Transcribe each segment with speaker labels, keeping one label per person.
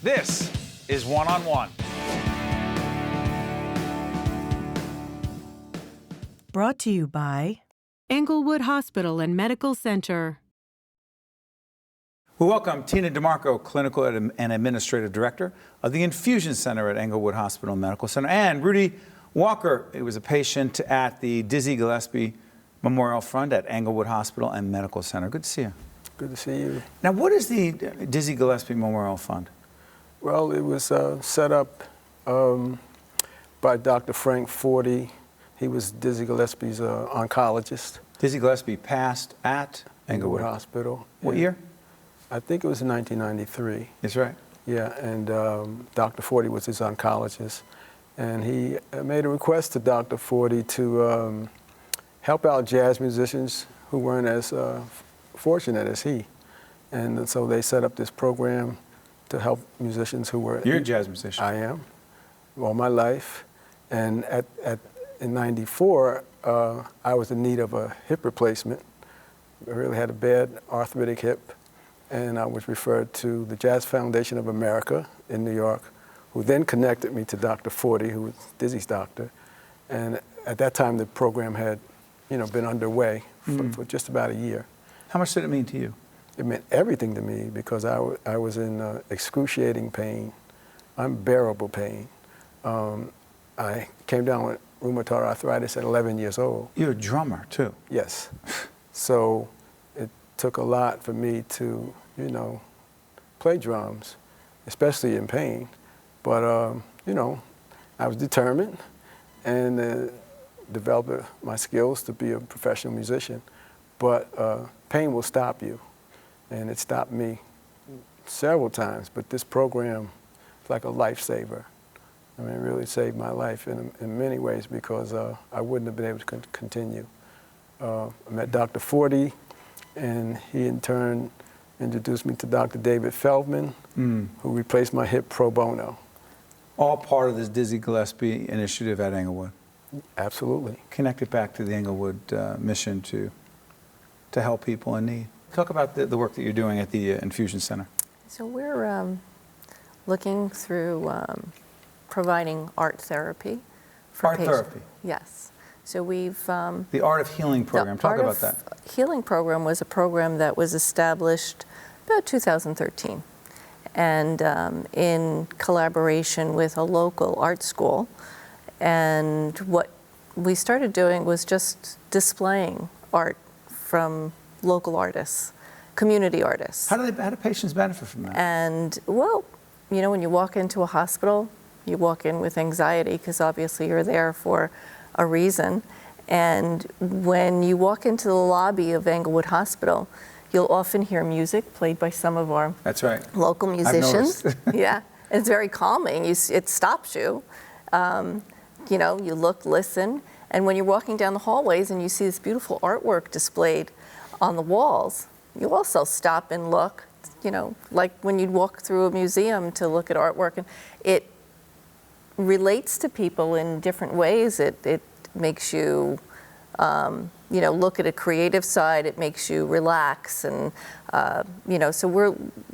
Speaker 1: This is One on One.
Speaker 2: Brought to you by
Speaker 3: Englewood Hospital and Medical Center.
Speaker 1: We welcome Tina DeMarco, Clinical and Administrative Director of the Infusion Center at Englewood Hospital and Medical Center, and Rudy Walker. He was a patient at the Dizzy Gillespie Memorial Fund at Englewood Hospital and Medical Center. Good to see you.
Speaker 4: Good to see you.
Speaker 1: Now, what is the Dizzy Gillespie Memorial Fund?
Speaker 4: Well, it was set up by Dr. Frank Forty. He was Dizzy Gillespie's oncologist.
Speaker 1: Dizzy Gillespie passed at Englewood
Speaker 4: Hospital.
Speaker 1: What year?
Speaker 4: I think it was in 1993.
Speaker 1: That's right.
Speaker 4: Yeah, and Dr. Forty was his oncologist. And he made a request to Dr. Forty to help out jazz musicians who weren't as fortunate as he. And so they set up this program to help musicians who were...
Speaker 1: You're a jazz musician.
Speaker 4: I am, all my life. And in '94, I was in need of a hip replacement. I really had a bad arthritic hip. And I was referred to the Jazz Foundation of America in New York, who then connected me to Dr. Forty, who was Dizzy's doctor. And at that time, the program had, been underway for just about a year.
Speaker 1: How much did it mean to you?
Speaker 4: It meant everything to me because I was in excruciating pain, unbearable pain. I came down with rheumatoid arthritis at 11 years old.
Speaker 1: You're a drummer, too.
Speaker 4: Yes. So it took a lot for me to, play drums, especially in pain. But, I was determined and developed my skills to be a professional musician. But pain will stop you, and it stopped me several times. But this program is like a lifesaver. I mean, it really saved my life in many ways because I wouldn't have been able to continue. I met Dr. Forty, and he in turn introduced me to Dr. David Feldman, who replaced my hip pro bono.
Speaker 1: All part of this Dizzy Gillespie initiative at Englewood.
Speaker 4: Absolutely.
Speaker 1: Connected back to the Englewood mission to help people in need. Talk about the work that you're doing at the Infusion Center.
Speaker 5: So we're looking through providing art therapy for patients.
Speaker 1: Art therapy?
Speaker 5: Yes. So we've...
Speaker 1: the Art of Healing program. Talk about that.
Speaker 5: The Art of Healing program was a program that was established about 2013. And in collaboration with a local art school. And what we started doing was just displaying art from local artists, community artists.
Speaker 1: How do patients benefit from that?
Speaker 5: And, well, when you walk into a hospital, you walk in with anxiety because obviously you're there for a reason. And when you walk into the lobby of Englewood Hospital, you'll often hear music played by some of our
Speaker 1: That's right.
Speaker 5: local musicians.
Speaker 1: I've noticed.
Speaker 5: Yeah, it's very calming. It stops you. You look, listen, and when you're walking down the hallways and you see this beautiful artwork displayed on the walls, you also stop and look, like when you'd walk through a museum to look at artwork, and it relates to people in different ways. It makes you, look at a creative side. It makes you relax, and so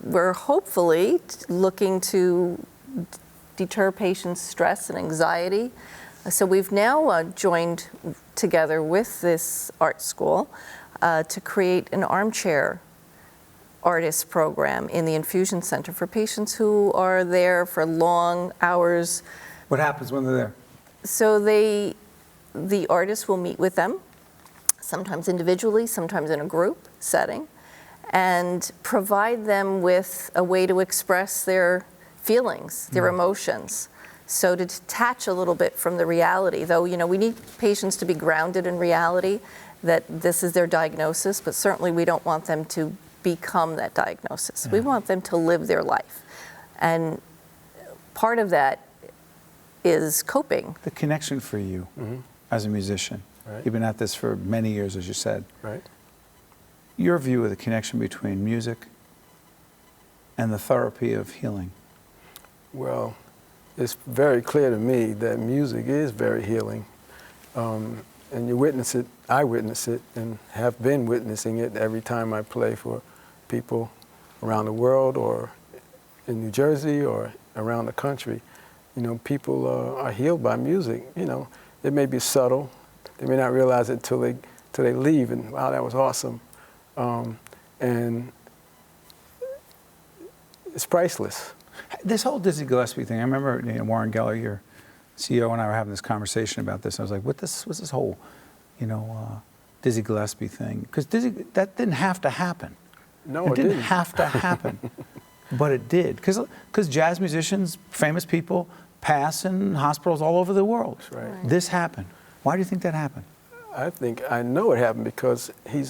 Speaker 5: we're hopefully looking to deter patients' stress and anxiety. So we've now joined together with this art school to create an armchair artist program in the Infusion Center for patients who are there for long hours.
Speaker 1: What happens when they're there?
Speaker 5: So the artist will meet with them, sometimes individually, sometimes in a group setting, and provide them with a way to express their feelings, their emotions. So to detach a little bit from the reality, though, we need patients to be grounded in reality, that this is their diagnosis, but certainly we don't want them to become that diagnosis. We want them to live their life. And part of that is coping.
Speaker 1: The connection for you as a musician.
Speaker 4: Right.
Speaker 1: You've been at this for many years, as you said.
Speaker 4: Right.
Speaker 1: Your view of the connection between music and the therapy of healing.
Speaker 4: Well, it's very clear to me that music is very healing. And you witness it, I witness it, and have been witnessing it every time I play for people around the world or in New Jersey or around the country, you know, people are healed by music. You know, it may be subtle. They may not realize it till they leave, and wow, that was awesome. And it's priceless.
Speaker 1: This whole Dizzy Gillespie thing, I remember Warren Geller, your CEO, and I were having this conversation about this. I was like, what's this whole, Dizzy Gillespie thing? Because that didn't have to happen.
Speaker 4: No,
Speaker 1: it didn't have to happen, but it did. Because jazz musicians, famous people, pass in hospitals all over the world.
Speaker 4: That's right.
Speaker 1: This happened. Why do you think that happened?
Speaker 4: I know it happened because he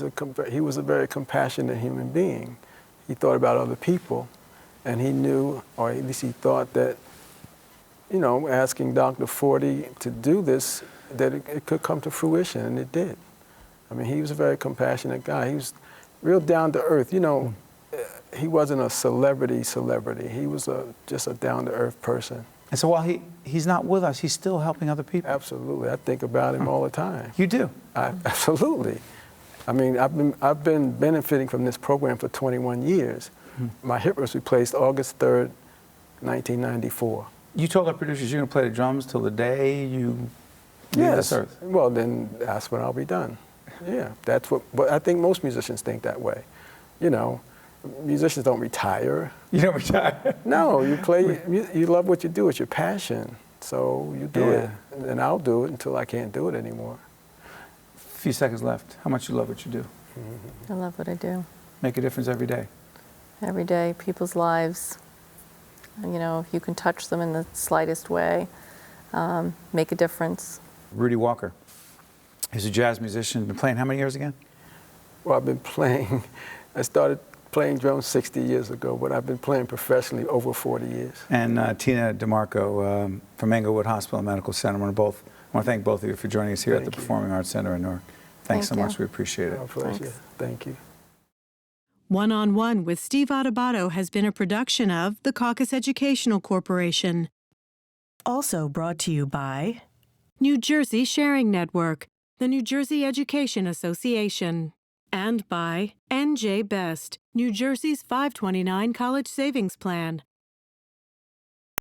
Speaker 4: was a very compassionate human being. He thought about other people, and he knew, or at least he thought that, asking Dr. Forty to do this, that it could come to fruition, and it did. I mean, he was a very compassionate guy. He was real down to earth. He wasn't a celebrity. He was just a down to earth person.
Speaker 1: And so while he's not with us, he's still helping other people.
Speaker 4: Absolutely. I think about him all the time.
Speaker 1: You do?
Speaker 4: Absolutely. I mean, I've been benefiting from this program for 21 years. My hip was replaced August 3rd, 1994.
Speaker 1: You told our producers you're going to play the drums till the day you leave this earth.
Speaker 4: Well, then that's when I'll be done. Yeah, that's what. But I think most musicians think that way. Musicians don't retire.
Speaker 1: You don't retire?
Speaker 4: No, you play. You love what you do. It's your passion. So you do it, and I'll do it until I can't do it anymore.
Speaker 1: A few seconds left. How much you love what you do?
Speaker 5: I love what I do.
Speaker 1: Make a difference every day.
Speaker 5: Every day, people's lives. If you can touch them in the slightest way, make a difference.
Speaker 1: Rudy Walker. He's a jazz musician. Been playing how many years again?
Speaker 4: Well, I've been playing. I started playing drums 60 years ago, but I've been playing professionally over 40 years.
Speaker 1: And Tina DeMarco from Englewood Hospital and Medical Center. I want to thank both of you for joining us here at the Performing Arts Center in Newark. Thanks so much. We appreciate it.
Speaker 4: My pleasure.
Speaker 5: Thanks.
Speaker 4: Thank you.
Speaker 3: One-on-One with Steve Adubato has been a production of the Caucus Educational Corporation,
Speaker 2: Also brought to you by
Speaker 3: New Jersey Sharing Network, the New Jersey Education Association, and by NJ Best, New Jersey's 529 College Savings Plan.